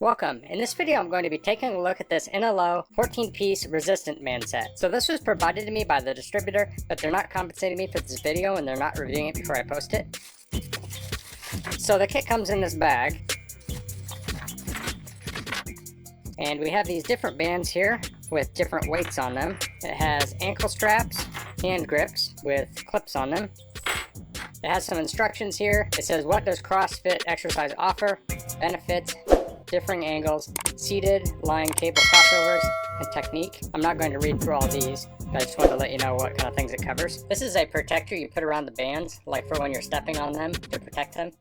Welcome. In this video I'm going to be taking a look at this NLO 14-piece resistant band set. So this was provided to me by the distributor, but they're not compensating me for this video and they're not reviewing it before I post it. So the kit comes in this bag. And we have these different bands here with different weights on them. It has ankle straps, hand grips with clips on them. It has some instructions here. It says, what does CrossFit exercise offer? Benefits, differing angles, seated, lying cable crossovers, and technique. I'm not going to read through all these, but I just wanted to let you know what kind of things it covers. This is a protector you put around the bands, like for when you're stepping on them to protect them.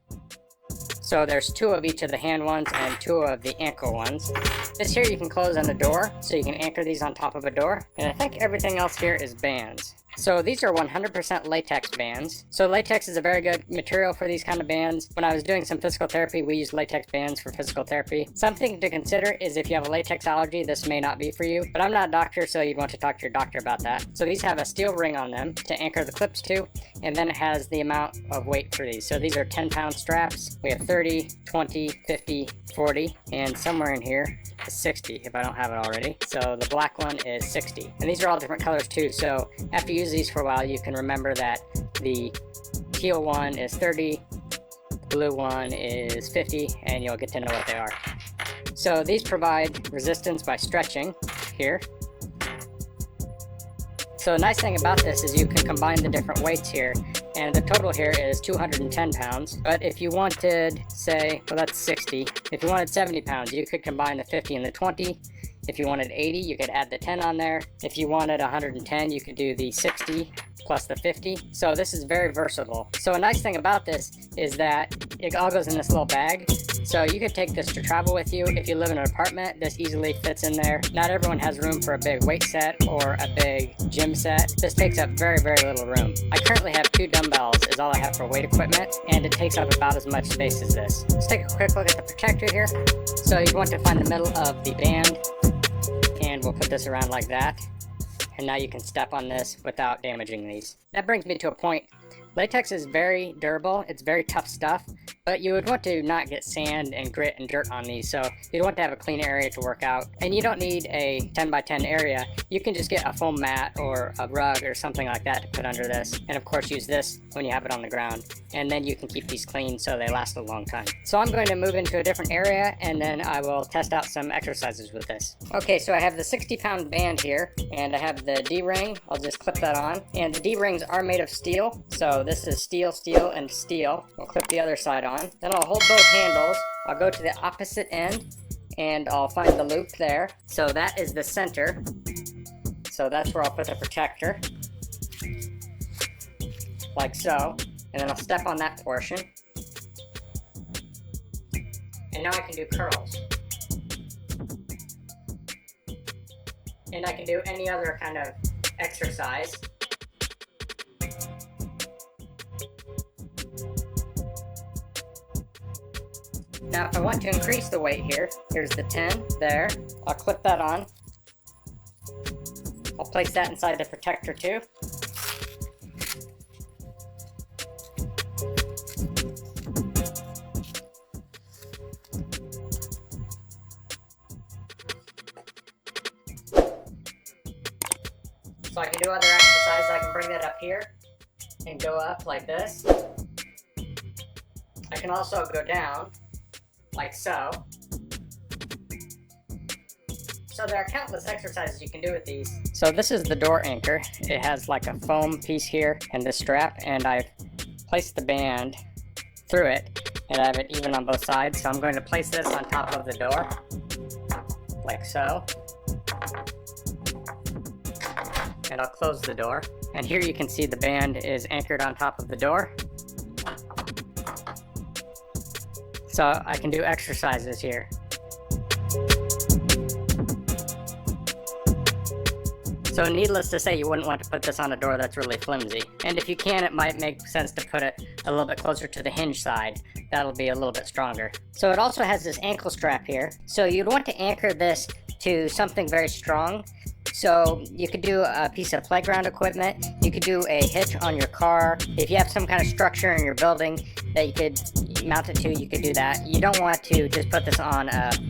So there's 2 of each of the hand ones and 2 of the ankle ones. This here you can close on the door, so you can anchor these on top of a door. And I think everything else here is bands. So these are 100% latex bands. So latex is a very good material for these kind of bands. When I was doing some physical therapy, we used latex bands for physical therapy. Something to consider is if you have a latex allergy, this may not be for you. But I'm not a doctor, so you'd want to talk to your doctor about that. So these have a steel ring on them to anchor the clips to, and then it has the amount of weight for these. So these are 10-pound straps. We have 30, 20, 50, 40, and somewhere in here is 60 if I don't have it already. So the black one is 60. And these are all different colors too, so after you use these for a while, you can remember that the teal one is 30, the blue one is 50, and you'll get to know what they are. So these provide resistance by stretching here. So the nice thing about this is you can combine the different weights here, and the total here is 210 pounds. But if you wanted, say, well that's 60, if you wanted 70 pounds, you could combine the 50 and the 20. If you wanted 80, you could add the 10 on there. If you wanted 110, you could do the 60 plus the 50. So this is very versatile. So a nice thing about this is that it all goes in this little bag. So you could take this to travel with you. If you live in an apartment, this easily fits in there. Not everyone has room for a big weight set or a big gym set. This takes up very, very little room. I currently have 2 dumbbells is all I have for weight equipment, and it takes up about as much space as this. Let's take a quick look at the protector here. So you want to find the middle of the band, and we'll put this around like that. And now you can step on this without damaging these. That brings me to a point. Latex is very durable, it's very tough stuff, but you would want to not get sand and grit and dirt on these, so you'd want to have a clean area to work out. And you don't need a 10x10 area, you can just get a foam mat or a rug or something like that to put under this, and of course use this when you have it on the ground, and then you can keep these clean so they last a long time. So I'm going to move into a different area, and then I will test out some exercises with this. Okay, so I have the 60-pound band here, and I have the D-ring. I'll just clip that on, and the D-rings are made of steel, so this is steel, steel, and steel. We'll clip the other side on. Then I'll hold both handles. I'll go to the opposite end, and I'll find the loop there. So that is the center. So that's where I'll put the protector. Like so. And then I'll step on that portion. And now I can do curls. And I can do any other kind of exercise. Now if I want to increase the weight here, here's the 10 there. I'll clip that on. I'll place that inside the protector too. So I can do other exercises. I can bring that up here and go up like this. I can also go down like so. So there are countless exercises you can do with these. So this is the door anchor. It has like a foam piece here and this strap, and I've placed the band through it, and I have it even on both sides. So I'm going to place this on top of the door, like so. And I'll close the door. And here you can see the band is anchored on top of the door. So I can do exercises here. So needless to say, you wouldn't want to put this on a door that's really flimsy. And if you can, it might make sense to put it a little bit closer to the hinge side. That'll be a little bit stronger. So it also has this ankle strap here. So you'd want to anchor this to something very strong. So you could do a piece of playground equipment, you could do a hitch on your car. If you have some kind of structure in your building that you could mount it to, you could do that. You don't want to just put this on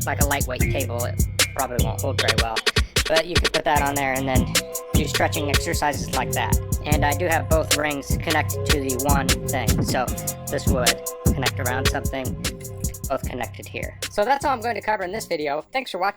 like a lightweight table. It probably won't hold very well. But you could put that on there and then do stretching exercises like that. And I do have both rings connected to the one thing, so this would connect around something, both connected here. So that's all I'm going to cover in this video. Thanks for watching.